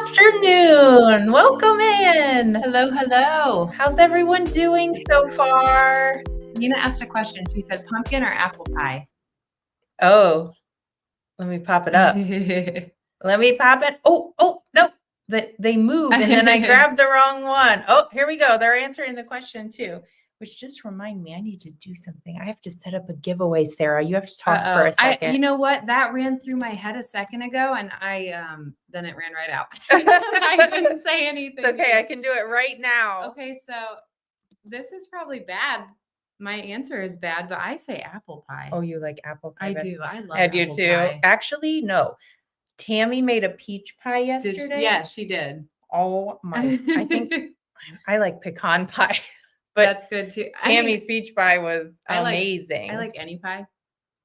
afternoon. Welcome in. Hello, hello. How's everyone doing so far? Nina asked a question. She said pumpkin or apple pie? Oh, let me pop it up. Let me pop it. Oh, no. They move and then I grabbed the wrong one. Oh, here we go. They're answering the question too. Which just remind me, I need to do something. I have to set up a giveaway, Sarah. You have to talk for a second. You know what? That ran through my head a second ago, and then it ran right out. I didn't say anything. It's okay. I can do it right now. Okay, so this is probably bad. My answer is bad, but I say apple pie. Oh, you like apple pie? I do. I love I do too. Pie. Actually, no. Tammy made a peach pie yesterday. Yeah, she did. Oh my! I think I like pecan pie. But that's good too. Tammy's peach pie was amazing. I like any pie.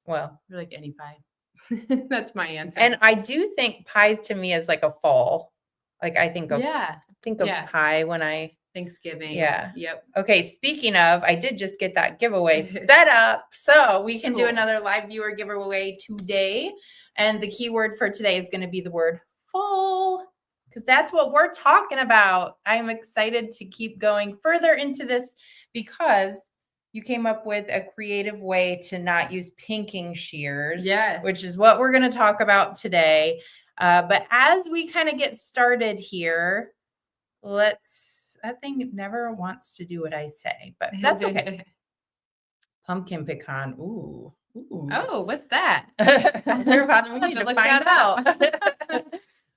Well, I like any pie. That's my answer. And I do think pie to me is like a fall. Like I think of pie when I Thanksgiving. Yeah. Yep. Okay. Speaking of, I did just get that giveaway set up, so we can do another live viewer giveaway today. And the keyword for today is going to be the word fall, because that's what we're talking about. I'm excited to keep going further into this because you came up with a creative way to not use pinking shears. Yes. Which is what we're going to talk about today. But as we kind of get started here, that thing never wants to do what I say, but that's okay. Pumpkin pecan. Ooh. Oh, what's that? We need to find out.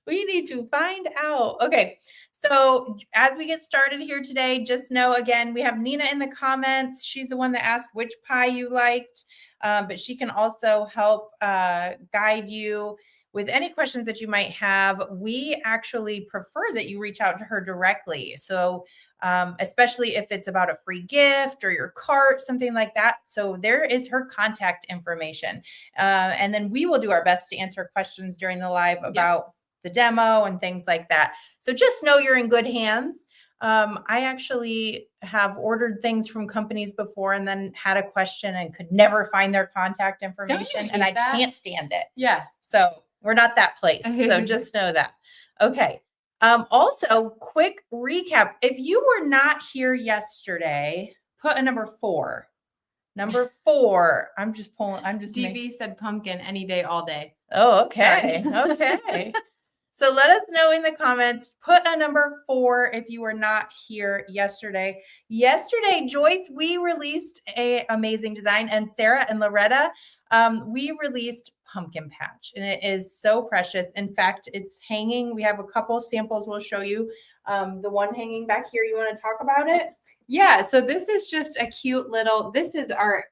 We need to find out. Okay. So as we get started here today, just know, again, we have Nina in the comments. She's the one that asked which pie you liked, but she can also help guide you with any questions that you might have. We actually prefer that you reach out to her directly. So especially if it's about a free gift or your cart, something like that. So there is her contact information. And then we will do our best to answer questions during the live about the demo and things like that. So just know you're in good hands. I actually have ordered things from companies before and then had a question and could never find their contact information. And I can't stand it. Yeah. So we're not that place. So just know that. Okay. Also, quick recap. If you were not here yesterday, put a number 4. Number 4. DB said pumpkin any day, all day. Oh, okay. Okay. So let us know in the comments. Put a number 4 if you were not here yesterday. Yesterday, Joyce, we released an amazing design, and Sarah and Loretta, we released pumpkin patch, and it is so precious. In fact, it's hanging. We have a couple samples we'll show you. The one hanging back here, you want to talk about it? Yeah, so this is just a cute little, this is our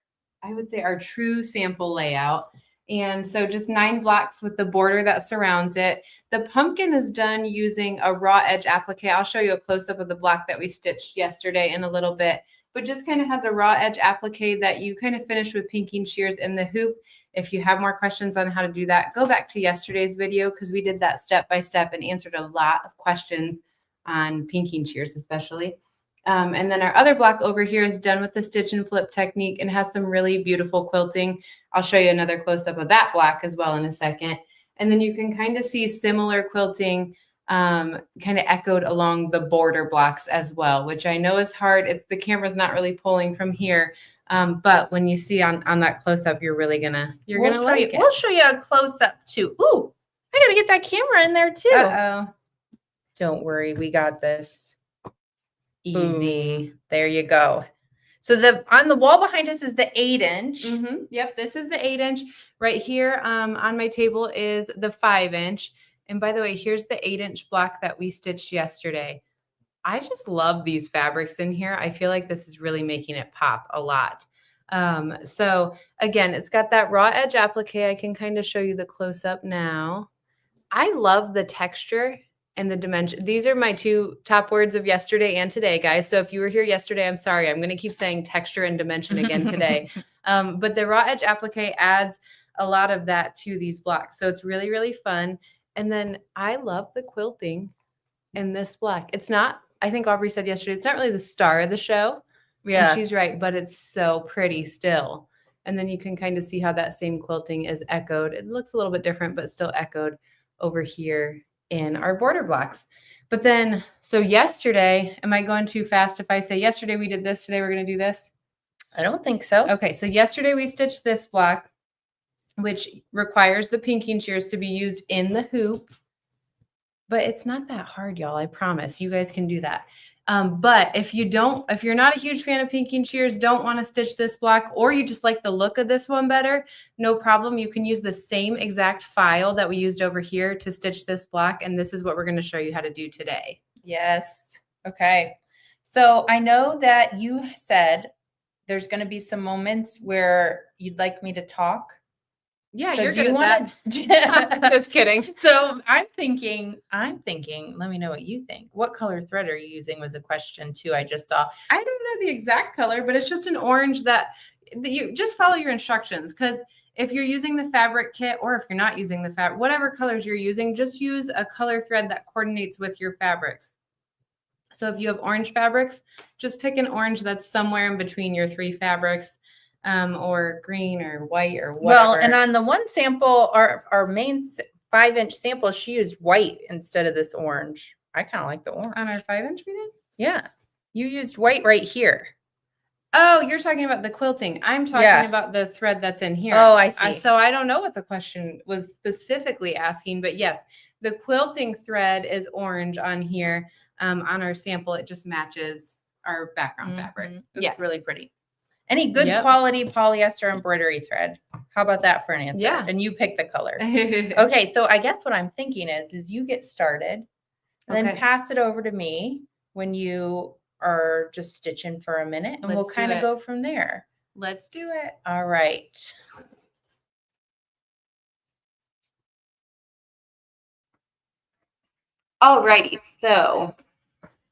true sample layout. And so just 9 blocks with the border that surrounds it. The pumpkin is done using a raw edge applique. I'll show you a close-up of the block that we stitched yesterday in a little bit, but just kind of has a raw edge applique that you kind of finish with pinking shears in the hoop. If you have more questions on how to do that, go back to yesterday's video because we did that step by step and answered a lot of questions on pinking shears especially. And then our other block over here is done with the stitch and flip technique and has some really beautiful quilting. I'll show you another close-up of that block as well in a second. And then you can kind of see similar quilting kind of echoed along the border blocks as well, which I know is hard. The camera's not really pulling from here. But when you see on that close-up, you're gonna like it. We'll show you a close-up too. Ooh, I gotta get that camera in there too. Uh-oh. Don't worry, we got this. Easy. Boom. There you go. So on the wall behind us is the 8-inch. Mm-hmm. Yep, this is the 8-inch. Right here on my table is the 5-inch. And by the way, here's the 8-inch block that we stitched yesterday. I just love these fabrics in here. I feel like this is really making it pop a lot. So again, it's got that raw edge applique. I can kind of show you the close-up now. I love the texture and the dimension. These are my 2 top words of yesterday and today, guys. So if you were here yesterday, I'm sorry. I'm going to keep saying texture and dimension again today. But the raw edge applique adds a lot of that to these blocks. So it's really, really fun. And then I love the quilting in this block. It's not, I think Aubrey said yesterday, it's not really the star of the show. Yeah. And she's right, but it's so pretty still. And then you can kind of see how that same quilting is echoed. It looks a little bit different, but still echoed over here in our border blocks. But then, so yesterday, am I going too fast if I say yesterday we did this, today we're going to do this? I don't think so. Okay, so yesterday we stitched this block, which requires the pinking shears to be used in the hoop. But it's not that hard, y'all. I promise. You guys can do that. But if you're not a huge fan of pinking shears, don't want to stitch this block, or you just like the look of this one better, no problem. You can use the same exact file that we used over here to stitch this block. And this is what we're going to show you how to do today. Yes. Okay. So I know that you said there's going to be some moments where you'd like me to talk. Yeah, So you're do good you at that. Just kidding. So I'm thinking, let me know what you think. What color thread are you using was a question too. I just saw. I don't know the exact color, but it's just an orange that you just follow your instructions. Because if you're using the fabric kit, or if you're not using the fabric, whatever colors you're using, just use a color thread that coordinates with your fabrics. So if you have orange fabrics, just pick an orange that's somewhere in between your 3 fabrics. Or green or white or whatever. Well, and on the one sample, our main 5-inch sample, she used white instead of this orange. I kind of like the orange. On our 5-inch we did? Yeah. You used white right here. Oh, you're talking about the quilting. I'm talking about the thread that's in here. Oh, I see. So I don't know what the question was specifically asking, but yes, the quilting thread is orange on here. On our sample, it just matches our background fabric. It's really pretty. Any good quality polyester embroidery thread. How about that for an answer? Yeah. And you pick the color. Okay, so I guess what I'm thinking is you get started and then pass it over to me when you are just stitching for a minute, and we'll kind of go from there. Let's do it. All right. All righty, so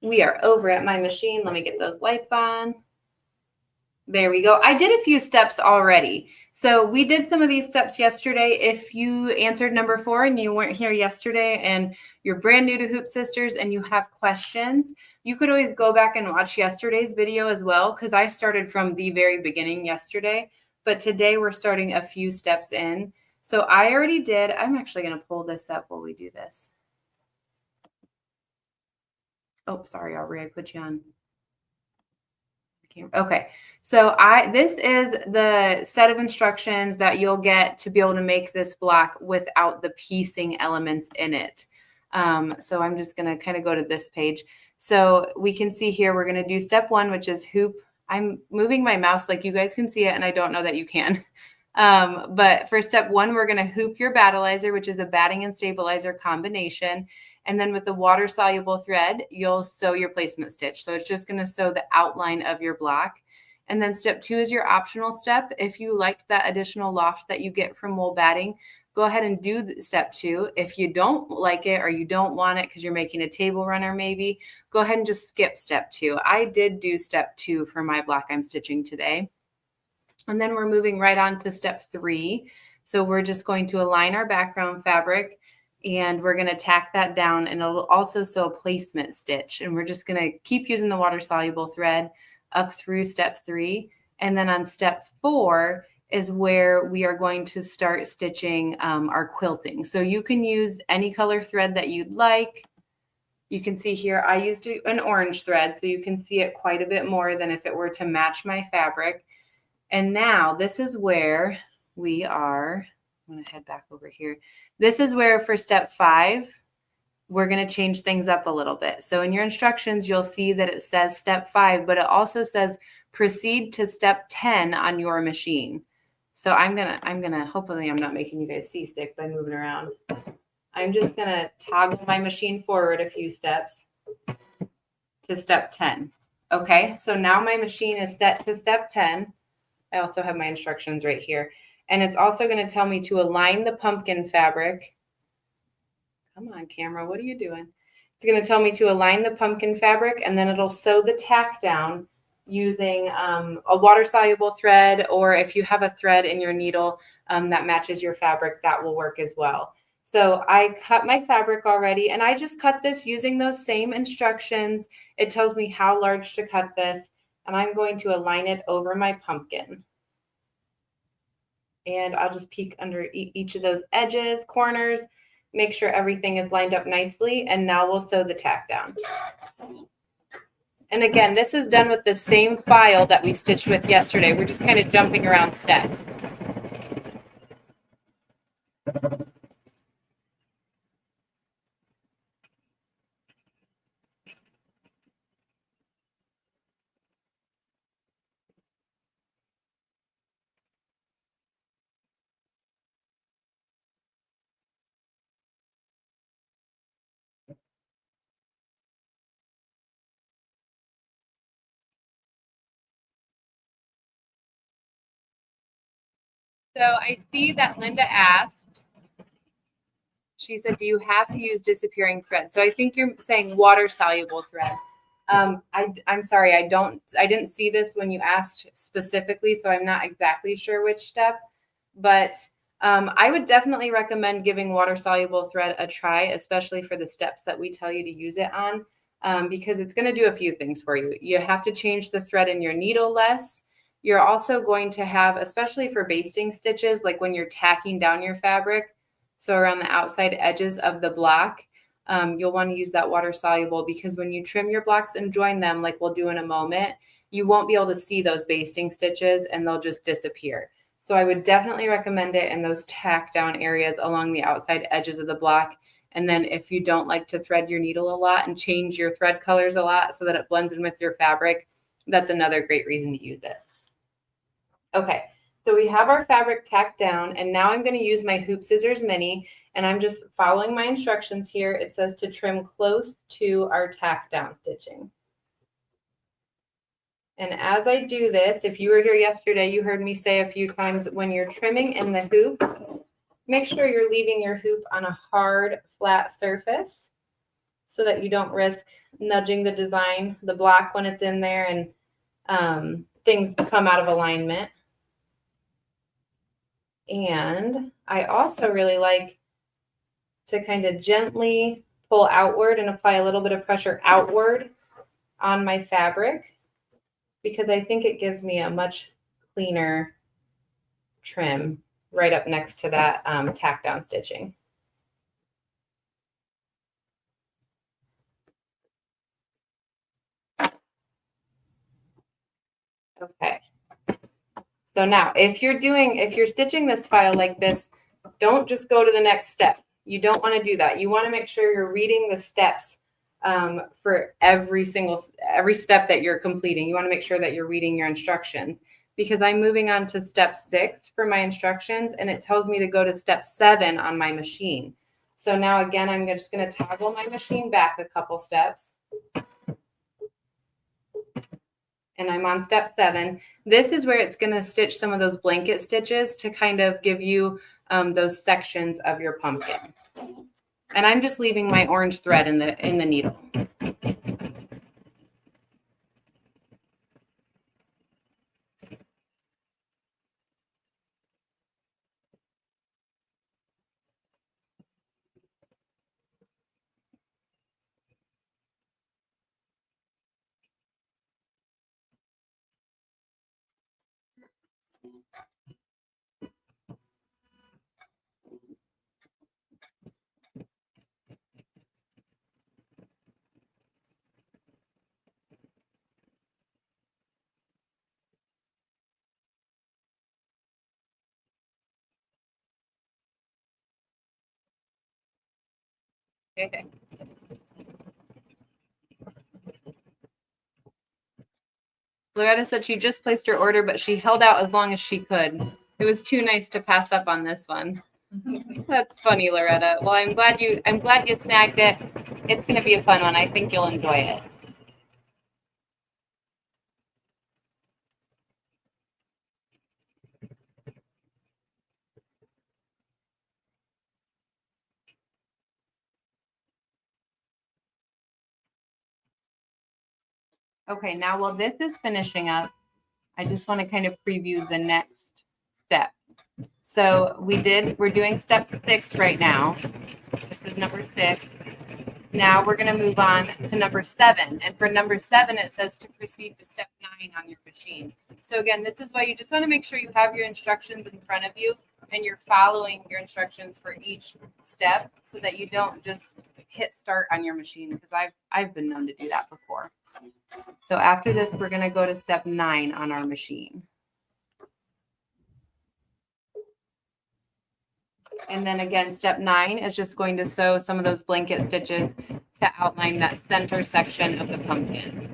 we are over at my machine. Let me get those lights on. There we go. I did a few steps already. So we did some of these steps yesterday. If you answered number 4 and you weren't here yesterday and you're brand new to Hoop Sisters and you have questions, you could always go back and watch yesterday's video as well, because I started from the very beginning yesterday. But today we're starting a few steps in. So I already did. I'm actually going to pull this up while we do this. Oh, sorry, Aubrey, I put you on. Okay, so this is the set of instructions that you'll get to be able to make this block without the piecing elements in it. So I'm just going to kind of go to this page. So we can see here we're going to do step 1, which is hoop. I'm moving my mouse like you guys can see it, and I don't know that you can. But for step 1, we're going to hoop your battleizer, which is a batting and stabilizer combination. And then with the water soluble thread, you'll sew your placement stitch. So it's just going to sew the outline of your block. And then step 2 is your optional step. If you like that additional loft that you get from wool batting, go ahead and do step 2. If you don't like it or you don't want it because you're making a table runner maybe, go ahead and just skip step 2. I did do step 2 for my block I'm stitching today. And then we're moving right on to step 3. So we're just going to align our background fabric, and we're going to tack that down, and it'll also sew a placement stitch. And we're just going to keep using the water soluble thread up through step 3. And then on step 4 is where we are going to start stitching our quilting. So you can use any color thread that you'd like. You can see here, I used an orange thread, so you can see it quite a bit more than if it were to match my fabric. And now this is where we are. I'm going to head back over here. This is where for step 5, we're going to change things up a little bit. So in your instructions, you'll see that it says step 5, but it also says proceed to step 10 on your machine. So I'm going to, hopefully I'm not making you guys seasick by moving around. I'm just going to toggle my machine forward a few steps to step 10. Okay, so now my machine is set to step 10. I also have my instructions right here. And it's also going to tell me to align the pumpkin fabric. Come on, camera, what are you doing? It's going to tell me to align the pumpkin fabric, and then it'll sew the tack down using a water-soluble thread, or if you have a thread in your needle that matches your fabric, that will work as well. So I cut my fabric already, and I just cut this using those same instructions. It tells me how large to cut this, and I'm going to align it over my pumpkin. And I'll just peek under each of those edges, corners, make sure everything is lined up nicely, and now we'll sew the tack down. And again, this is done with the same file that we stitched with yesterday. We're just kind of jumping around steps. So I see that Linda asked, she said, do you have to use disappearing thread? So I think you're saying water soluble thread. I'm sorry, I didn't see this when you asked specifically, so I'm not exactly sure which step, but I would definitely recommend giving water soluble thread a try, especially for the steps that we tell you to use it on, because it's going to do a few things for you. You have to change the thread in your needle less. You're also going to have, especially for basting stitches, like when you're tacking down your fabric, so around the outside edges of the block, you'll want to use that water soluble, because when you trim your blocks and join them, like we'll do in a moment, you won't be able to see those basting stitches and they'll just disappear. So I would definitely recommend it in those tack down areas along the outside edges of the block. And then if you don't like to thread your needle a lot and change your thread colors a lot so that it blends in with your fabric, that's another great reason to use it. Okay, so we have our fabric tacked down, and now I'm going to use my Hoop Scissors Mini, and I'm just following my instructions here. It says to trim close to our tack down stitching. And as I do this, if you were here yesterday, you heard me say a few times, when you're trimming in the hoop, make sure you're leaving your hoop on a hard, flat surface so that you don't risk nudging the design, the block when it's in there, and things come out of alignment. And I also really like to kind of gently pull outward and apply a little bit of pressure outward on my fabric, because I think it gives me a much cleaner trim right up next to that tack down stitching. Okay. So now if you're stitching this file like this, don't just go to the next step. You don't want to do that. You want to make sure you're reading the steps for every step that you're completing. You want to make sure that you're reading your instructions, because I'm moving on to step 6 for my instructions, and it tells me to go to step 7 on my machine. So now again, I'm just going to toggle my machine back a couple steps. And I'm on step 7. This is where it's going to stitch some of those blanket stitches to kind of give you those sections of your pumpkin. And I'm just leaving my orange thread in the needle. Okay. Loretta said she just placed her order, but she held out as long as she could. It was too nice to pass up on this one. That's funny, Loretta. Well, I'm glad you snagged it. It's going to be a fun one. I think you'll enjoy it. Okay, now while this is finishing up, I just want to kind of preview the next step. So we're doing step 6 right now. This is number 6. Now we're going to move on to number 7. And for number 7, it says to proceed to step 9 on your machine. So again, this is why you just want to make sure you have your instructions in front of you and you're following your instructions for each step so that you don't just hit start on your machine, because I've been known to do that before. So after this, we're going to go to step 9 on our machine. And then again, step 9 is just going to sew some of those blanket stitches to outline that center section of the pumpkin.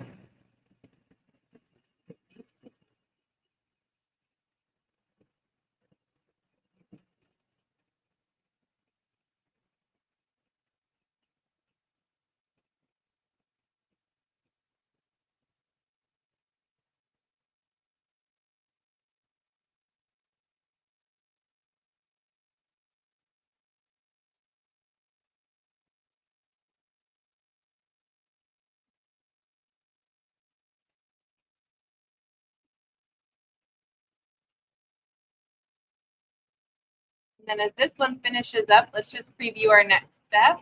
And then as this one finishes up, let's just preview our next step.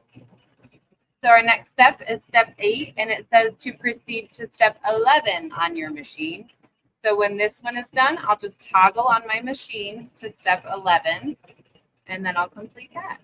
So our next step is step 8, and it says to proceed to step 11 on your machine. So when this one is done, I'll just toggle on my machine to step 11, and then I'll complete that.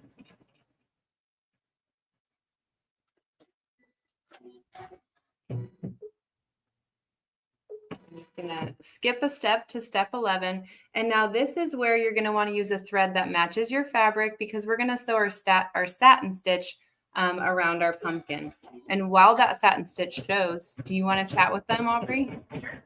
I'm just going to skip a step to step 11. And now this is where you're going to want to use a thread that matches your fabric, because we're going to sew our satin stitch around our pumpkin. And while that satin stitch shows, do you want to chat with them, Aubrey? Sure.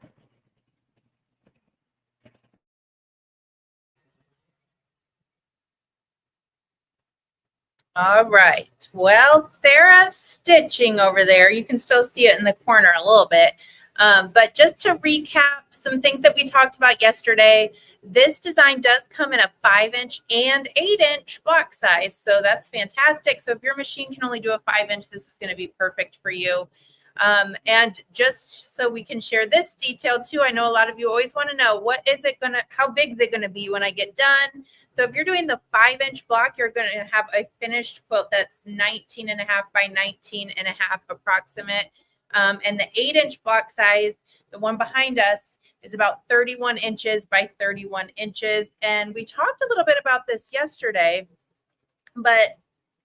All right. Well, Sarah's stitching over there. You can still see it in the corner a little bit. But just to recap some things that we talked about yesterday, this design does come in a 5-inch and 8-inch block size. So that's fantastic. So if your machine can only do a 5-inch, this is going to be perfect for you. And just so we can share this detail too, I know a lot of you always want to know, how big is it going to be when I get done? So if you're doing the 5-inch block, you're going to have a finished quilt that's 19 and a half by 19 and a half approximate. And the 8-inch block size, the one behind us, is about 31 inches by 31 inches. And we talked a little bit about this yesterday, but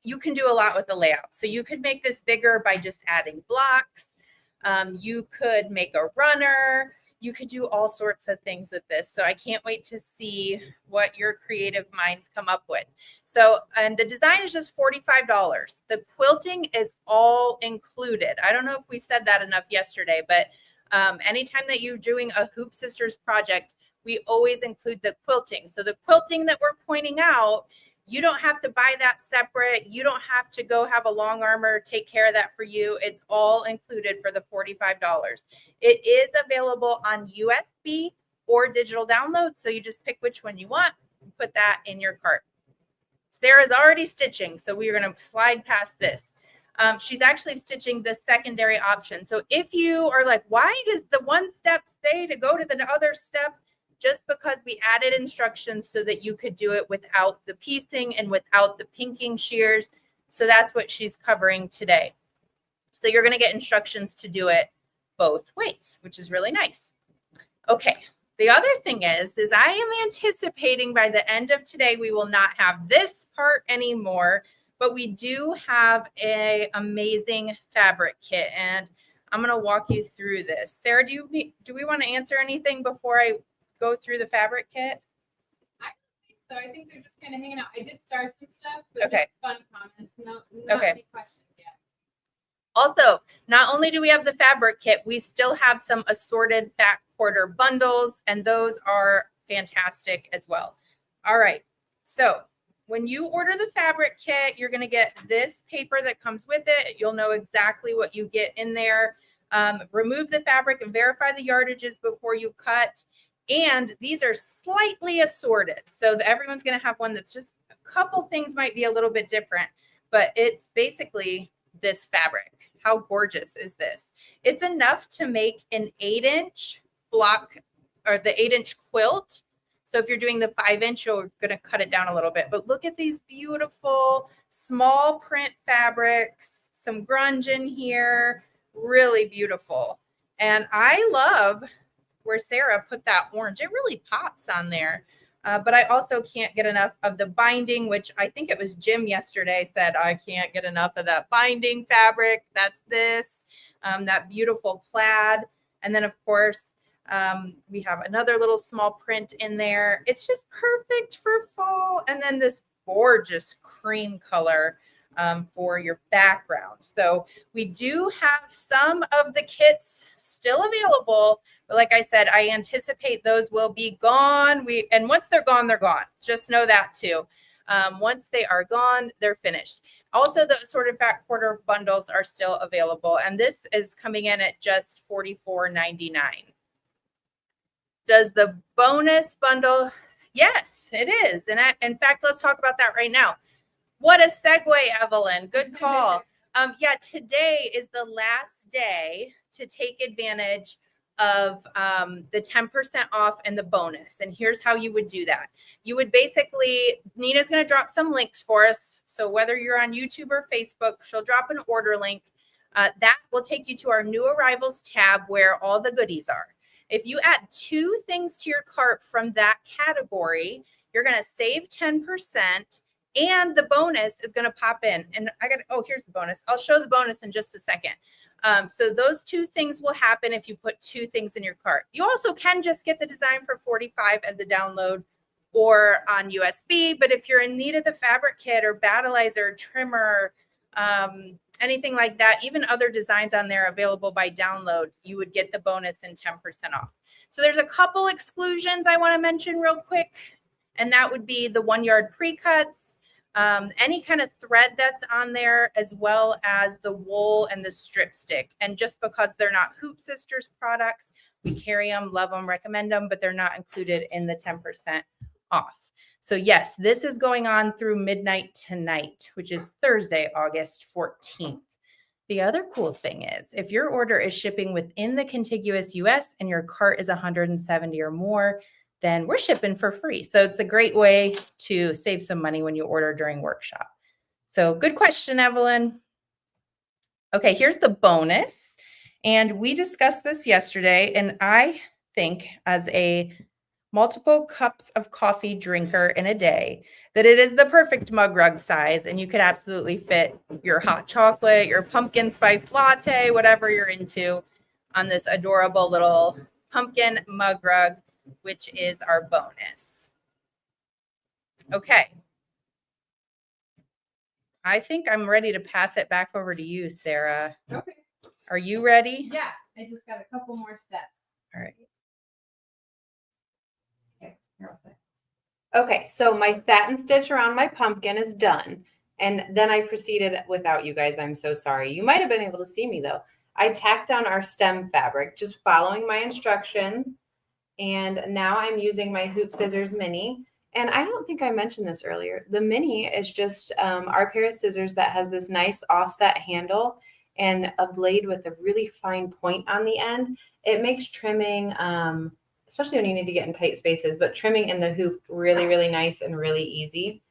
you can do a lot with the layout. So you could make this bigger by just adding blocks. You could make a runner. You could do all sorts of things with this. So I can't wait to see what your creative minds come up with. So, and the design is just $45. The quilting is all included. I don't know if we said that enough yesterday, but anytime that you're doing a Hoop Sisters project, we always include the quilting. So the quilting that we're pointing out, you don't have to buy that separate. You don't have to go have a long armor take care of that for you. It's all included for the $45. It is available on USB or digital download. So you just pick which one you want and put that in your cart. Sarah's already stitching, so we are going to slide past this. She's actually stitching the secondary option. So if you are like, why does the one step say to go to the other step? Just because we added instructions so that you could do it without the piecing and without the pinking shears. So that's what she's covering today. So you're going to get instructions to do it both ways, which is really nice. Okay. The other thing is I am anticipating by the end of today, we will not have this part anymore, but we do have an amazing fabric kit, and I'm going to walk you through this. Sarah, do we want to answer anything before I go through the fabric kit? I don't think so. I think they're just kind of hanging out. I did start some stuff, but okay. Just fun comments. Not any questions yet. Also, not only do we have the fabric kit, we still have some assorted fat quarter bundles, and those are fantastic as well. All right. So when you order the fabric kit, you're going to get this paper that comes with it. You'll know exactly what you get in there. Remove the fabric and verify the yardages before you cut. And these are slightly assorted. So everyone's going to have one that's just a couple things might be a little bit different, but it's basically this fabric. How gorgeous is this? It's enough to make an 8-inch block or the 8-inch quilt. So if you're doing the 5-inch, you're going to cut it down a little bit. But look at these beautiful small print fabrics, some grunge in here, really beautiful. And I love where Sarah put that orange. It really pops on there. But I also can't get enough of the binding, which I think it was Jim yesterday said, I can't get enough of that binding fabric. That's this, that beautiful plaid. And then, of course, we have another little small print in there. It's just perfect for fall. And then this gorgeous cream color for your background. So we do have some of the kits still available. But like I said, I anticipate those will be gone. And once they're gone, they're gone. Just know that too. Once they are gone, they're finished. Also, the assorted fat quarter bundles are still available. And this is coming in at just $44.99. Does the bonus bundle? Yes, it is. And in fact, let's talk about that right now. What a segue, Evelyn. Good call. Yeah, today is the last day to take advantage of the 10% off and the bonus. And here's how you would do that. You would basically, Nina's going to drop some links for us. So whether you're on YouTube or Facebook, she'll drop an order link. That will take you to our new arrivals tab where all the goodies are. If you add 2 things to your cart from that category, you're going to save 10%. And the bonus is going to pop in. And here's the bonus. I'll show the bonus in just a second. So those 2 things will happen if you put 2 things in your cart. You also can just get the design for $45 as a download or on USB. But if you're in need of the fabric kit or battleizer, trimmer, anything like that, even other designs on there available by download, you would get the bonus and 10% off. So there's a couple exclusions I want to mention real quick. And that would be the 1-yard pre-cuts, any kind of thread that's on there, as well as the wool and the strip stick. And just because they're not Hoop Sisters products, we carry them, love them, recommend them, but they're not included in the 10% off. So yes, this is going on through midnight tonight, which is Thursday, August 14th. The other cool thing is if your order is shipping within the contiguous US and your cart is 170 or more, then we're shipping for free. So it's a great way to save some money when you order during workshop. So good question, Evelyn. Okay, here's the bonus. And we discussed this yesterday, and I think as a multiple cups of coffee drinker in a day, that it is the perfect mug rug size, and you could absolutely fit your hot chocolate, your pumpkin spice latte, whatever you're into on this adorable little pumpkin mug rug, which is our bonus. Okay. I think I'm ready to pass it back over to you, Sarah. Okay. Are you ready? Yeah, I just got a couple more steps. All right. Okay, so my satin stitch around my pumpkin is done. And then I proceeded without you guys. I'm so sorry. You might have been able to see me though. I tacked on our stem fabric, just following my instructions. And now I'm using my Hoop Scissors Mini. And I don't think I mentioned this earlier. The Mini is just our pair of scissors that has this nice offset handle and a blade with a really fine point on the end. It makes trimming, especially when you need to get in tight spaces, but trimming in the hoop really, really nice and really easy.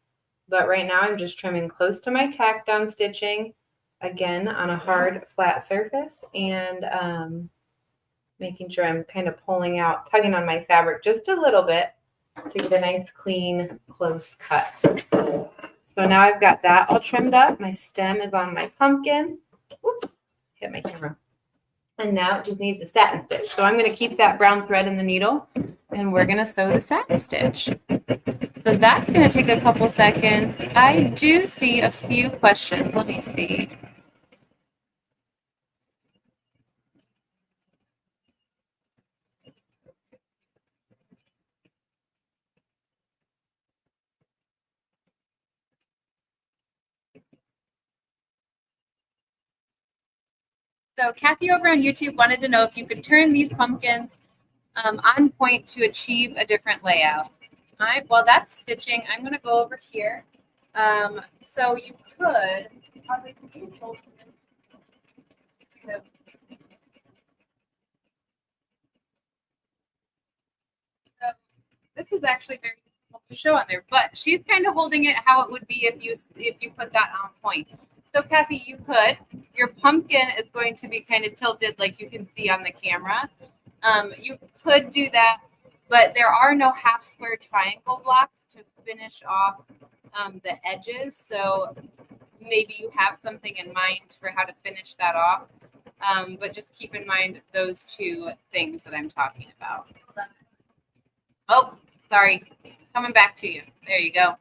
But right now I'm just trimming close to my tack down stitching, again on a hard flat surface, and making sure I'm kind of pulling out, tugging on my fabric just a little bit to get a nice, clean, close cut. So now I've got that all trimmed up. My stem is on my pumpkin. Whoops, hit my camera. And now it just needs a satin stitch. So I'm going to keep that brown thread in the needle, and we're going to sew the satin stitch. So that's going to take a couple seconds. I do see a few questions. Let me see. So Kathy over on YouTube wanted to know if you could turn these pumpkins on point to achieve a different layout. All right, well, that's stitching. I'm going to go over here. So you could probably control this. So this is actually very difficult to show on there, but she's kind of holding it how it would be if you put that on point. So Kathy, you could. Your pumpkin is going to be kind of tilted like you can see on the camera. You could do that but there are no half square triangle blocks to finish off the edges. So maybe you have something in mind for how to finish that off. But just keep in mind those two things that I'm talking about. Oh, sorry. Coming back to you. There you go.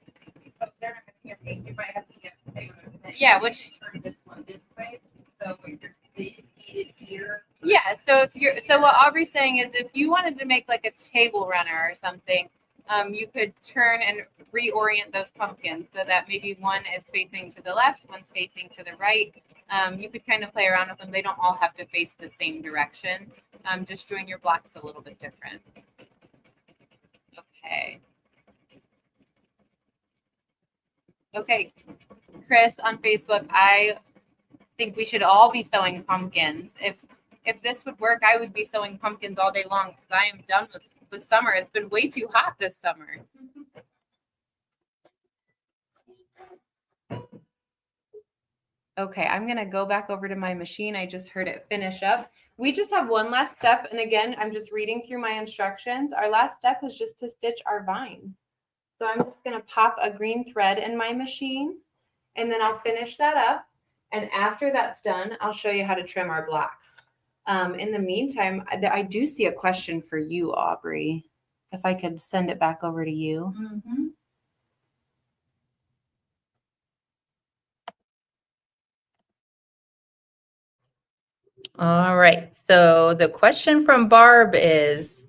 Yeah, which turn this one this way. So you're seated here. yeah, so what Aubrey's saying is if you wanted to make like a table runner or something, you could turn and reorient those pumpkins so that maybe one is facing to the left, one's facing to the right. You could kind of play around with them. They don't all have to face the same direction. Just join your blocks a little bit different. Okay. Okay, Chris on Facebook, I think we should all be sewing pumpkins. If this would work, I would be sewing pumpkins all day long because I am done with summer. It's been way too hot this summer. Okay, I'm gonna go back over to my machine. I just heard it finish up. We just have one last step. And again, I'm just reading through my instructions. Our last step is just to stitch our vines. So I'm just gonna pop a green thread in my machine and then I'll finish that up. And after that's done, I'll show you how to trim our blocks. In the meantime, I do see a question for you, Aubrey. If I could send it back over to you. Mm-hmm. All right. So the question from Barb is,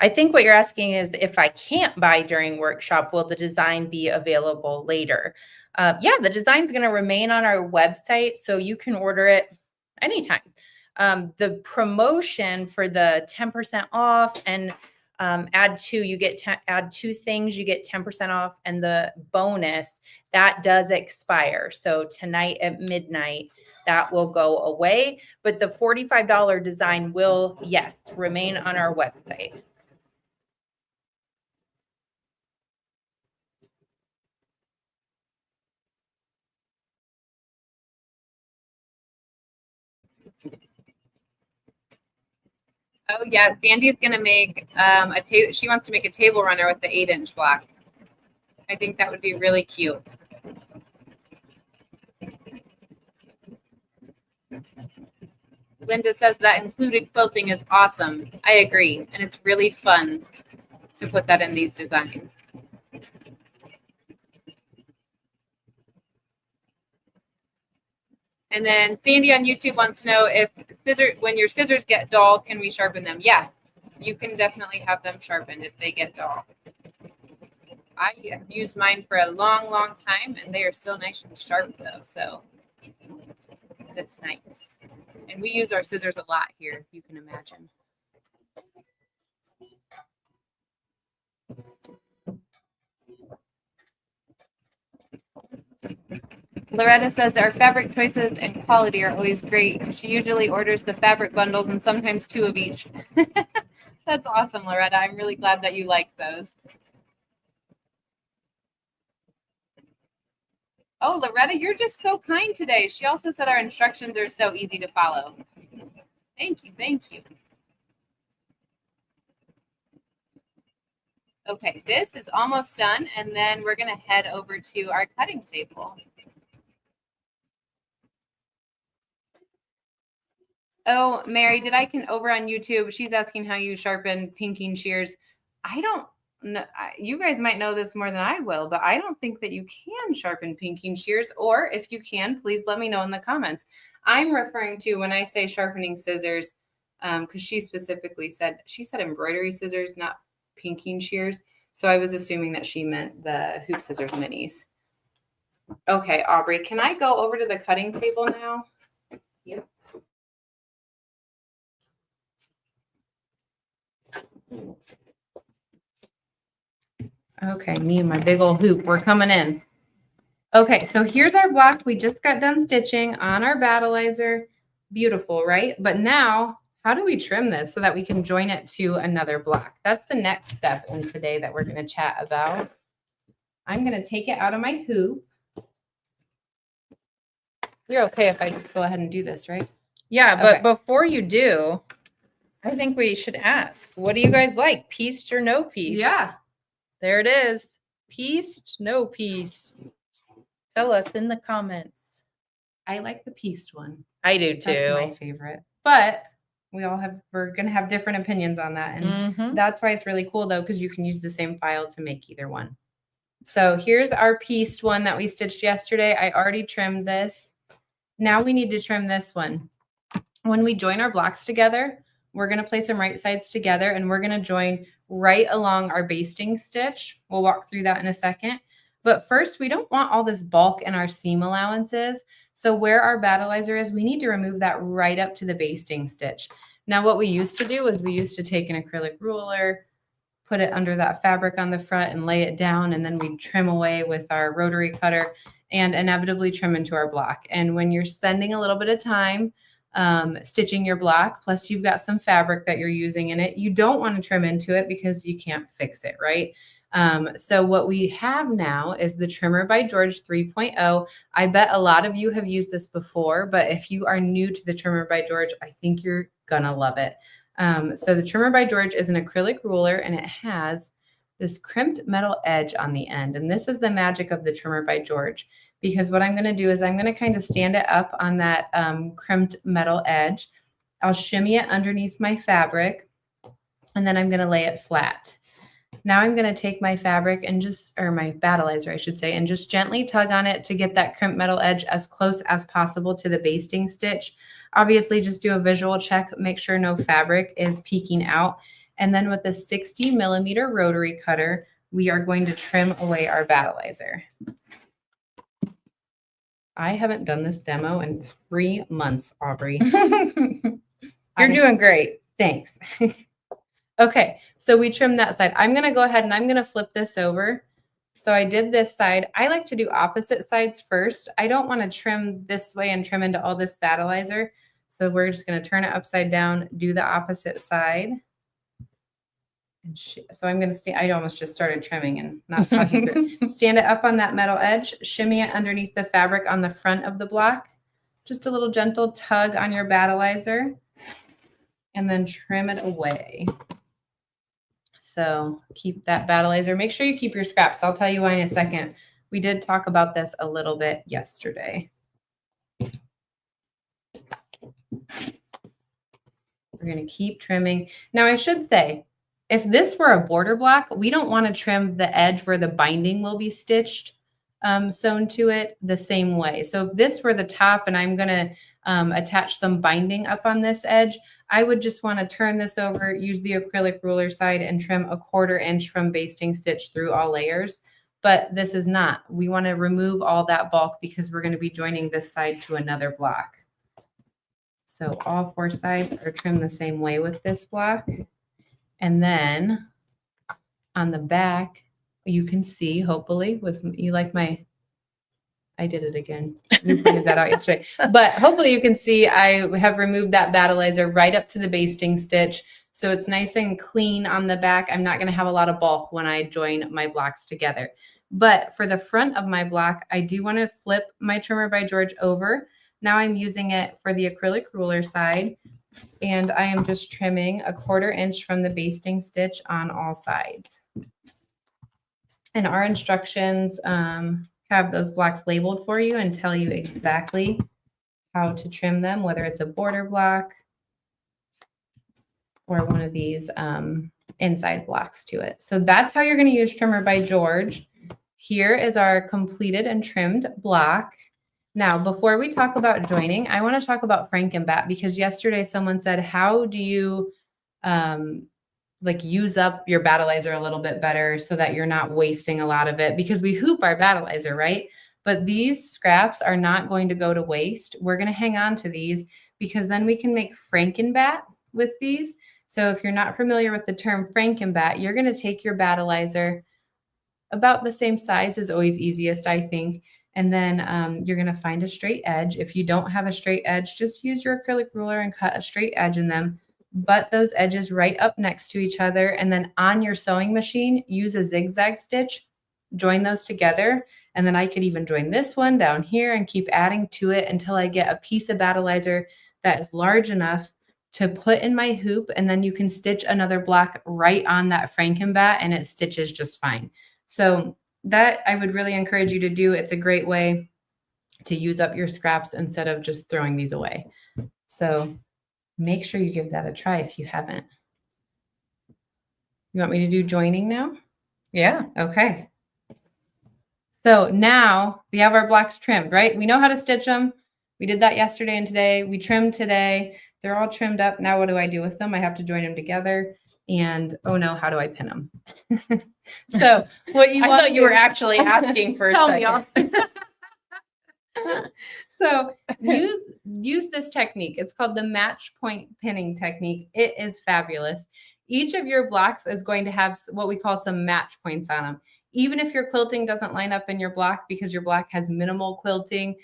I think what you're asking is if I can't buy during workshop, will the design be available later? Yeah, the design's going to remain on our website, so you can order it anytime. The promotion for the 10% off and add two things, you get 10% off, and the bonus that does expire. So tonight at midnight, that will go away, but the $45 design will, yes, remain on our website. Oh yeah, Sandy's gonna make she wants to make a table runner with the 8-inch block. I think that would be really cute. Linda says that included quilting is awesome. I agree, and it's really fun to put that in these designs. And then Sandy on YouTube wants to know if when your scissors get dull, can we sharpen them? Yeah, you can definitely have them sharpened if they get dull. I have used mine for a long, long time, and they are still nice and sharp though, so that's nice. And we use our scissors a lot here, if you can imagine. Loretta says that our fabric choices and quality are always great. She usually orders the fabric bundles and sometimes 2 of each. That's awesome, Loretta. I'm really glad that you like those. Oh, Loretta, you're just so kind today. She also said our instructions are so easy to follow. Thank you. Thank you. Okay, this is almost done, and then we're going to head over to our cutting table. Oh, Mary, over on YouTube, she's asking how you sharpen pinking shears. I don't know. You guys might know this more than I will, but I don't think that you can sharpen pinking shears, or if you can, please let me know in the comments. I'm referring to when I say sharpening scissors, because she specifically said embroidery scissors, not pinking shears. So I was assuming that she meant the hoop scissors minis. Okay, Aubrey, can I go over to the cutting table now? Yep. Okay, me and my big old hoop, we're coming in. Okay, so here's our block. We just got done stitching on our battleizer. Beautiful, right? But now, how do we trim this so that we can join it to another block? That's the next step in today that we're going to chat about. I'm going to take it out of my hoop. You're okay if I just go ahead and do this, right? Yeah, but before you do, I think we should ask, what do you guys like? Pieced or no piece? Yeah. There it is. Pieced, no piece. Tell us in the comments. I like the pieced one. I do too. That's my favorite. But we're going to have different opinions on that. And Mhm. that's why it's really cool though, because you can use the same file to make either one. So here's our pieced one that we stitched yesterday. I already trimmed this. Now we need to trim this one. When we join our blocks together, we're going to place them right sides together and we're going to join right along our basting stitch. We'll walk through that in a second. But first, we don't want all this bulk in our seam allowances. So where our battleizer is, we need to remove that right up to the basting stitch. Now, what we used to do is we used to take an acrylic ruler, put it under that fabric on the front and lay it down, and then we trim away with our rotary cutter and inevitably trim into our block. And when you're spending a little bit of time stitching your block, plus you've got some fabric that you're using in it, you don't want to trim into it because you can't fix it, right? So what we have now is the Trimmer by George 3.0. I bet a lot of you have used this before, but if you are new to the Trimmer by George, I think you're gonna love it. So the Trimmer by George is an acrylic ruler and it has this crimped metal edge on the end. And this is the magic of the Trimmer by George, because what I'm going to do is I'm going to kind of stand it up on that crimped metal edge. I'll shimmy it underneath my fabric and then I'm going to lay it flat. Now I'm going to take my fabric and my battleizer, I should say, and just gently tug on it to get that crimped metal edge as close as possible to the basting stitch. Obviously, just do a visual check, make sure no fabric is peeking out. And then with a 60 millimeter rotary cutter, we are going to trim away our battleizer. I haven't done this demo in 3 months, Aubrey. You're doing great. Thanks. Okay, so we trimmed that side. I'm going to go ahead and I'm going to flip this over. So I did this side. I like to do opposite sides first. I don't want to trim this way and trim into all this battleizer. So we're just going to turn it upside down, do the opposite side. And so I'm going to see, I almost just started trimming and not talking through. Stand it up on that metal edge, shimmy it underneath the fabric on the front of the block. Just a little gentle tug on your battleizer and then trim it away. So keep that battleizer. Make sure you keep your scraps. I'll tell you why in a second. We did talk about this a little bit yesterday. We're going to keep trimming. Now I should say, if this were a border block, we don't want to trim the edge where the binding will be stitched sewn to it the same way. So if this were the top and I'm going to attach some binding up on this edge, I would just want to turn this over, use the acrylic ruler side and trim a 1/4 inch from basting stitch through all layers. But this is not. We want to remove all that bulk because we're going to be joining this side to another block. So all 4 sides are trimmed the same way with this block. And then on the back, you can see, hopefully, I did it again. We pointed that out yesterday. But hopefully you can see I have removed that battleizer right up to the basting stitch. So it's nice and clean on the back. I'm not going to have a lot of bulk when I join my blocks together. But for the front of my block, I do want to flip my Trimmer by George over. Now I'm using it for the acrylic ruler side. And I am just trimming a 1/4 inch from the basting stitch on all sides. And our instructions have those blocks labeled for you and tell you exactly how to trim them, whether it's a border block or one of these inside blocks to it. So that's how you're going to use Trimmer by George. Here is our completed and trimmed block. Now, before we talk about joining, I want to talk about Frankenbat because yesterday someone said, how do you use up your battleizer a little bit better so that you're not wasting a lot of it? Because we hoop our battleizer, right? But these scraps are not going to go to waste. We're going to hang on to these because then we can make Frankenbat with these. So if you're not familiar with the term Frankenbat, you're going to take your battleizer about the same size is always easiest, I think. And then you're going to find a straight edge. If you don't have a straight edge, just use your acrylic ruler and cut a straight edge in them. Butt those edges right up next to each other. And then on your sewing machine, use a zigzag stitch, join those together. And then I could even join this one down here and keep adding to it until I get a piece of battleizer that is large enough to put in my hoop, and then you can stitch another block right on that Frankenbat and it stitches just fine. So that I would really encourage you to do. It's a great way to use up your scraps instead of just throwing these away. So make sure you give that a try if you haven't. You want me to do joining now? Yeah. Okay. So now we have our blocks trimmed, right? We know how to stitch them. We did that yesterday and today. We trimmed today. They're all trimmed up. Now what do I do with them? I have to join them together. And oh no, how do I pin them? So what you I want thought to you were do- actually asking for a Tell me second. So use this technique. It's called the match point pinning technique. It is fabulous. Each of your blocks is going to have what we call some match points on them. Even if your quilting doesn't line up in your block because your block has minimal quilting,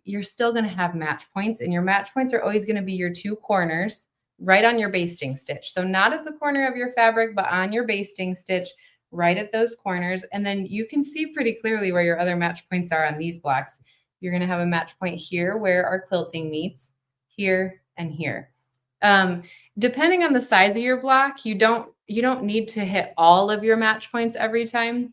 you're still going to have match points, and your match points are always going to be your two corners right on your basting stitch. So not at the corner of your fabric, but on your basting stitch, right at those corners. And then you can see pretty clearly where your other match points are on these blocks. You're going to have a match point here where our quilting meets, here and here. Depending on the size of your block, you don't need to hit all of your match points every time.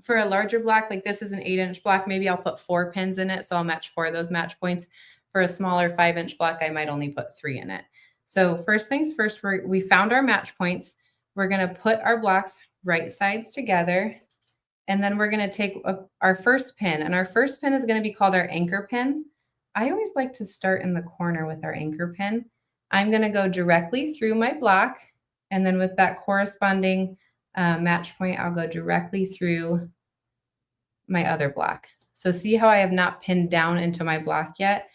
For a larger block, like this is an 8-inch block, maybe I'll put 4 pins in it, so I'll match 4 of those match points. For a smaller 5-inch block, I might only put 3 in it. So first things first, we found our match points. We're going to put our blocks right sides together. And then we're going to take our first pin, and our first pin is going to be called our anchor pin. I always like to start in the corner with our anchor pin. I'm going to go directly through my block, and then with that corresponding match point, I'll go directly through my other block. So see how I have not pinned down into my block yet?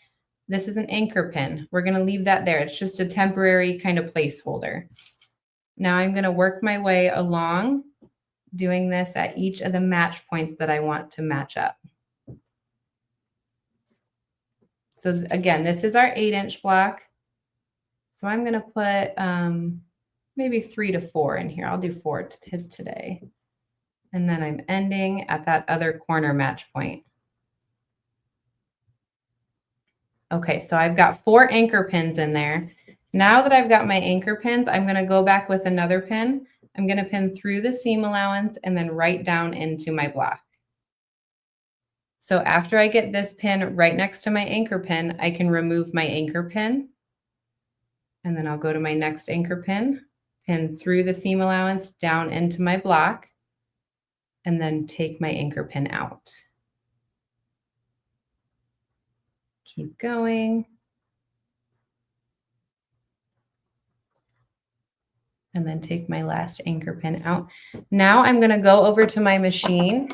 This is an anchor pin. We're going to leave that there. It's just a temporary kind of placeholder. Now I'm going to work my way along, doing this at each of the match points that I want to match up. So again, this is our 8-inch block. So I'm going to put maybe 3 to 4 in here. I'll do 4 today. And then I'm ending at that other corner match point. Okay, so I've got 4 anchor pins in there. Now that I've got my anchor pins, I'm going to go back with another pin. I'm going to pin through the seam allowance and then right down into my block. So after I get this pin right next to my anchor pin, I can remove my anchor pin. And then I'll go to my next anchor pin, pin through the seam allowance down into my block, and then take my anchor pin out. Keep going. And then take my last anchor pin out. Now I'm going to go over to my machine,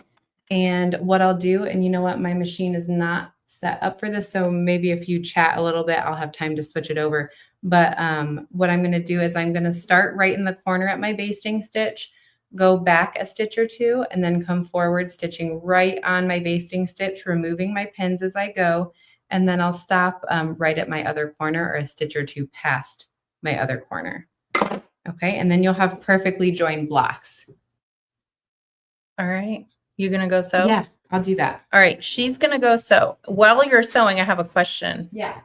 and what I'll do, and you know what, my machine is not set up for this, so maybe if you chat a little bit, I'll have time to switch it over. But what I'm going to do is I'm going to start right in the corner at my basting stitch, go back a stitch or two, and then come forward, stitching right on my basting stitch, removing my pins as I go, and then I'll stop right at my other corner, or a stitch or two past my other corner. Okay, and then you'll have perfectly joined blocks. All right. You going to go sew? Yeah, I'll do that. All right. She's going to go sew. While you're sewing, I have a question. Yeah.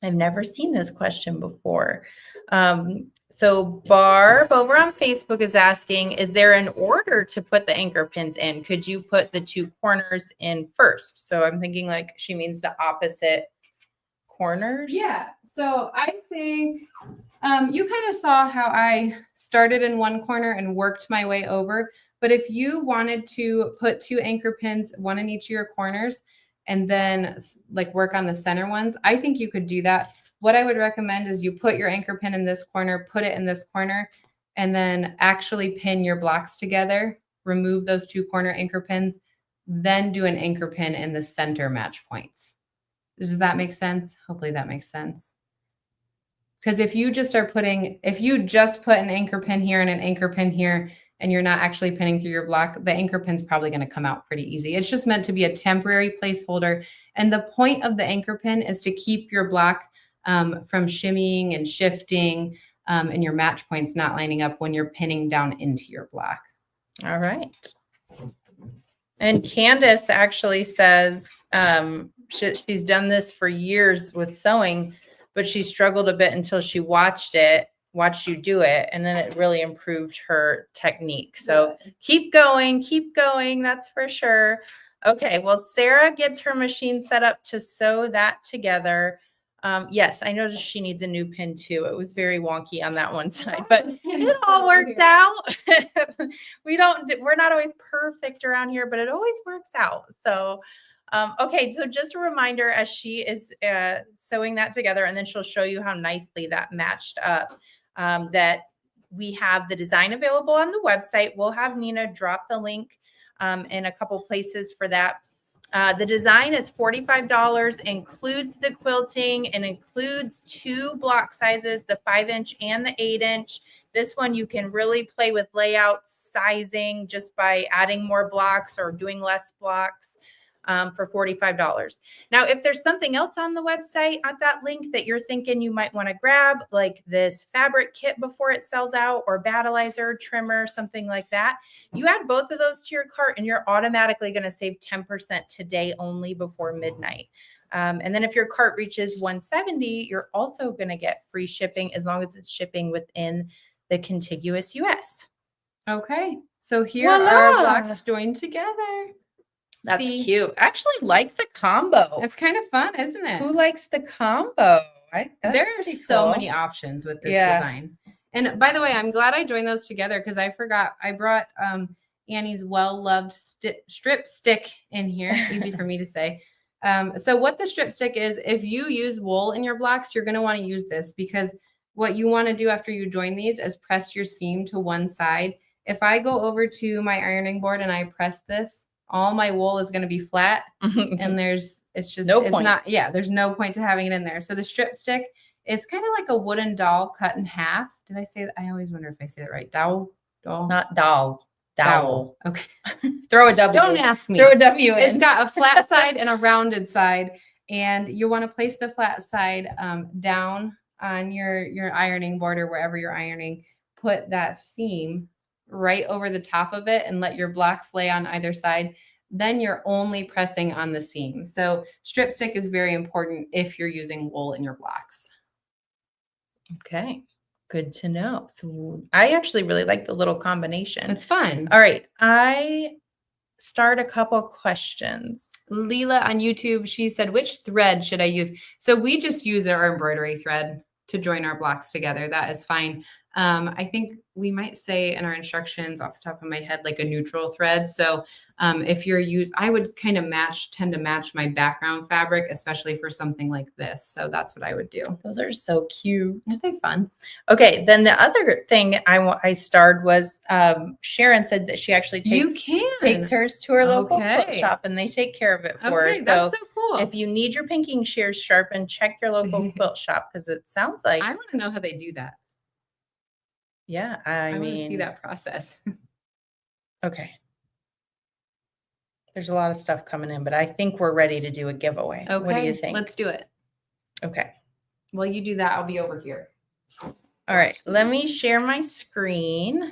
I've never seen this question before. So Barb over on Facebook is asking, is there an order to put the anchor pins in? Could you put the 2 corners in first? So I'm thinking like she means the opposite corners. Yeah. So I think you kind of saw how I started in one corner and worked my way over. But if you wanted to put 2 anchor pins, 1 in each of your corners, and then like work on the center ones, I think you could do that. What I would recommend is you put your anchor pin in this corner, put it in this corner, and then actually pin your blocks together, remove those 2 corner anchor pins, then do an anchor pin in the center match points. Does that make sense? Hopefully that makes sense. Because if you just put an anchor pin here and an anchor pin here, and you're not actually pinning through your block, the anchor pin's probably going to come out pretty easy. It's just meant to be a temporary placeholder. And the point of the anchor pin is to keep your block from shimmying and shifting and your match points not lining up when you're pinning down into your block. All right. And Candace actually says she's done this for years with sewing, but she struggled a bit until she watched you do it, and then it really improved her technique. So keep going, that's for sure. Okay, well, Sarah gets her machine set up to sew that together. Yes, I noticed she needs a new pin too. It was very wonky on that one side, but it all worked out. We're not always perfect around here, but it always works out. So, okay, so just a reminder as she is sewing that together, and then she'll show you how nicely that matched up, that we have the design available on the website. We'll have Nina drop the link in a couple places for that. The design is $45, includes the quilting, and includes 2 block sizes, the 5-inch and the 8-inch. This one you can really play with layout sizing just by adding more blocks or doing less blocks for $45. Now, if there's something else on the website at that link that you're thinking you might want to grab, like this fabric kit before it sells out, or battleizer, trimmer, something like that, you add both of those to your cart and you're automatically going to save 10% today only before midnight. And then if your cart reaches 170, you're also going to get free shipping as long as it's shipping within the contiguous US. Okay, so here Voila! are our blocks joined together. That's cute. I actually like the combo. It's kind of fun, isn't it? Who likes the combo? There are so many options with this design. And by the way, I'm glad I joined those together because I forgot. I brought Annie's well-loved strip stick in here. Easy for me to say. So what the strip stick is, if you use wool in your blocks, you're going to want to use this, because what you want to do after you join these is press your seam to one side. If I go over to my ironing board and I press this, all my wool is going to be flat, and there's no point to having it in there. So the strip stick is kind of like a wooden dowel cut in half. Did I say that? I always wonder if I say that right. Dowel. Not dowel. Dowel. Okay. Throw a W. Don't ask me. Throw a W in. It's got a flat side and a rounded side, and you want to place the flat side down on your ironing board or wherever you're ironing. Put that seam right over the top of it and let your blocks lay on either side. Then you're only pressing on the seam. So strip stick is very important if you're using wool in your blocks. Okay, good to know. So I actually really like the little combination. It's fun. All right, I start a couple questions. Leela on YouTube, she said, which thread should I use? So we just use our embroidery thread to join our blocks together. That is fine. I think we might say in our instructions off the top of my head, like a neutral thread. So if you're I would kind of tend to match my background fabric, especially for something like this. So that's what I would do. Those are so cute. Aren't they fun? Okay, then the other thing I starred was Sharon said that she actually takes hers to her local quilt shop, and they take care of it for her. So that's so cool. If you need your pinking shears sharpened, check your local quilt shop, because it sounds like I want to know how they do that. Yeah, I want to see that process. Okay. There's a lot of stuff coming in, but I think we're ready to do a giveaway. Okay. What do you think? Let's do it. Okay. While you do that, I'll be over here. All right. Let me share my screen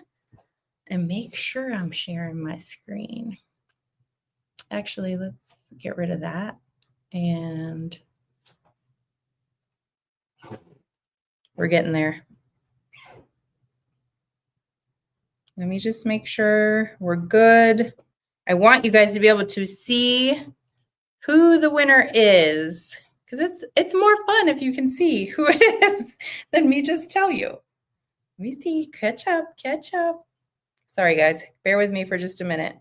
and make sure I'm sharing my screen. Actually, let's get rid of that. And we're getting there. Let me just make sure we're good. I want you guys to be able to see who the winner is, because it's more fun if you can see who it is than me just tell you. Let me see. Catch up. Sorry, guys. Bear with me for just a minute.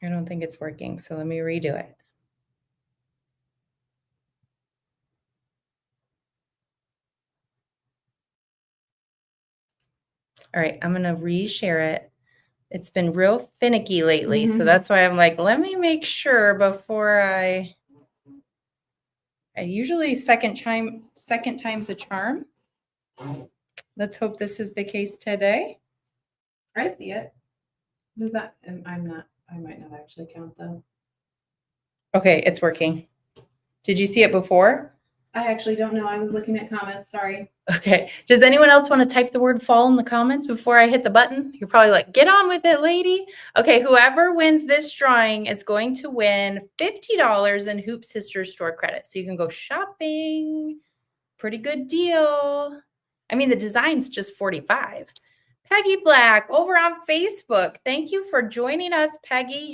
I don't think it's working, so let me redo it. All right, I'm going to reshare it. It's been real finicky lately, so that's why I'm like, let me make sure before I usually second time's a charm. Let's hope this is the case today. I see it. Does that, I might not actually count though. Okay, it's working. Did you see it before? I actually don't know. I was looking at comments. Sorry. Okay. Does anyone else want to type the word fall in the comments before I hit the button? You're probably like, get on with it, lady. Okay. Whoever wins this drawing is going to win $50 in Hoop Sisters store credit. So you can go shopping. Pretty good deal. I mean, the design's just 45. Peggy Black over on Facebook. Thank you for joining us, Peggy.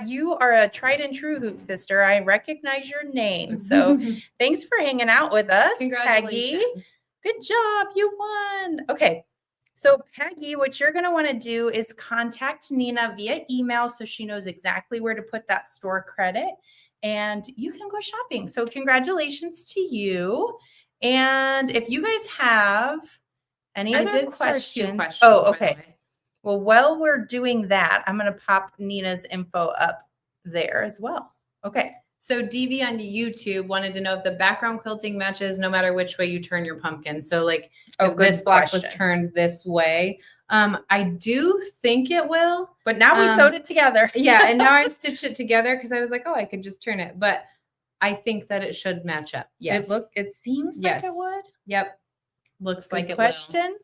You are a tried and true Hoop Sister. I recognize your name. So thanks for hanging out with us, Peggy. Congratulations. Good job. You won. Okay. So Peggy, what you're going to want to do is contact Nina via email so she knows exactly where to put that store credit and you can go shopping. So congratulations to you. And if you guys have any other questions. Oh, okay. Well, while we're doing that, I'm going to pop Nina's info up there as well. Okay. So DV on YouTube wanted to know if the background quilting matches no matter which way you turn your pumpkin. So like if this block was turned this way, I do think it will. But now we sewed it together. Yeah, and now I've stitched it together because I was like, oh, I could just turn it. But I think that it should match up. Yes. It seems like it would. Yep. Looks like it question. Will.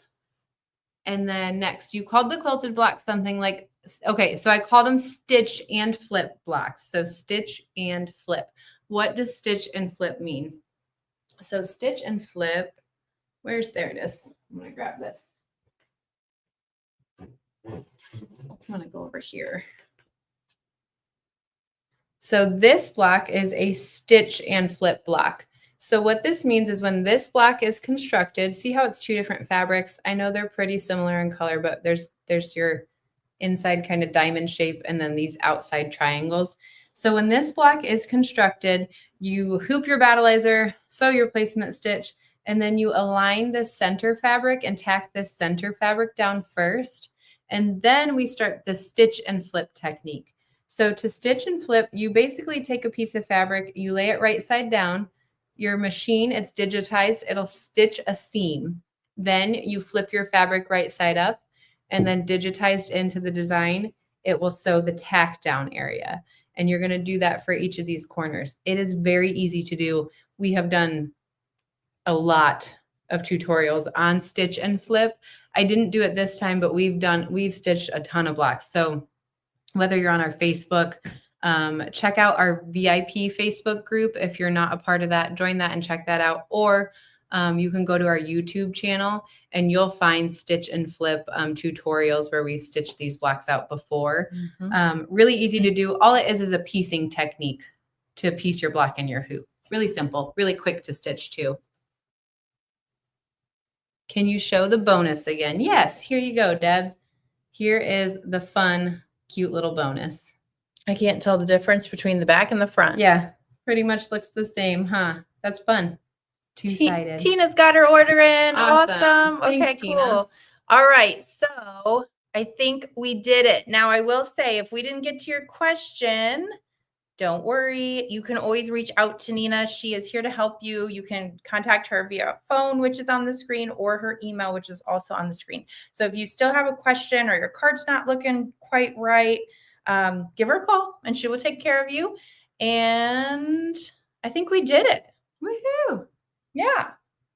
And then next, you called the quilted block something like, okay, so I called them stitch and flip blocks. So stitch and flip. What does stitch and flip mean? So stitch and flip, there it is. I'm going to grab this. I'm going to go over here. So this block is a stitch and flip block. So what this means is when this block is constructed, see how it's two different fabrics? I know they're pretty similar in color, but there's your inside kind of diamond shape and then these outside triangles. So when this block is constructed, you hoop your battleizer, sew your placement stitch, and then you align the center fabric and tack this center fabric down first. And then we start the stitch and flip technique. So to stitch and flip, you basically take a piece of fabric, you lay it right side down. Your machine, it's digitized, it'll stitch a seam. Then you flip your fabric right side up and then digitized into the design, it will sew the tack down area. And you're going to do that for each of these corners. It is very easy to do. We have done a lot of tutorials on stitch and flip. I didn't do it this time, but we've stitched a ton of blocks. So whether you're on our Facebook, check out our VIP Facebook group. If you're not a part of that, join that and check that out. Or you can go to our YouTube channel and you'll find stitch and flip tutorials where we've stitched these blocks out before. Really easy to do. All it is a piecing technique to piece your block in your hoop. Really simple, really quick to stitch too. Can you show the bonus again? Yes, here you go, Deb. Here is the fun, cute little bonus. I can't tell the difference between the back and the front. Yeah, pretty much looks the same, huh? That's fun. Two-sided. Tina's got her order in. Awesome. Thanks, okay, Tina. cool. All right. So I think we did it. Now I will say, if we didn't get to your question, don't worry. You can always reach out to Nina. She is here to help you. You can contact her via phone, which is on the screen, or her email, which is also on the screen. So if you still have a question or your card's not looking quite right, give her a call and she will take care of you. And I think we did it. Woohoo. Yeah.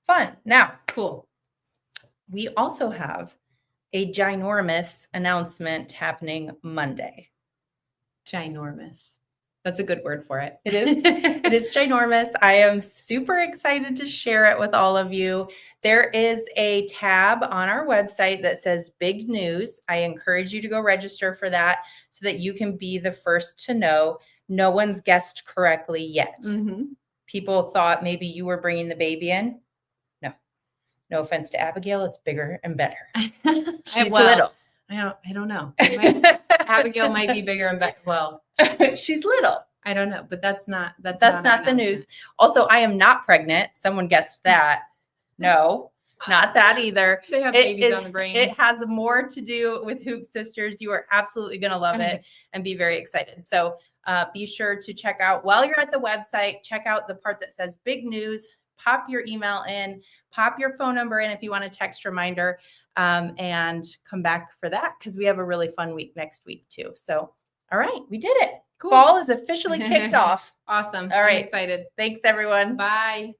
Fun. Now, cool. We also have a ginormous announcement happening Monday. Ginormous. That's a good word for it. It is. It is ginormous. I am super excited to share it with all of you. There is a tab on our website that says Big News. I encourage you to go register for that so that you can be the first to know. No one's guessed correctly yet. People thought maybe you were bringing the baby in. No offense to Abigail. It's bigger and better. She's little. I don't know. Abigail might be bigger and better. Well, she's little. I don't know, but that's not the news. Also, I am not pregnant. Someone guessed that. No, not that either. They have babies on the brain. It has more to do with Hoop Sisters. You are absolutely going to love it and be very excited. So be sure to check out, while you're at the website, check out the part that says Big News. Pop your email in, pop your phone number in if you want a text reminder, and come back for that because we have a really fun week next week too. So, all right, we did it. Cool. Fall is officially kicked off. Awesome. All right. I'm excited. Thanks, everyone. Bye.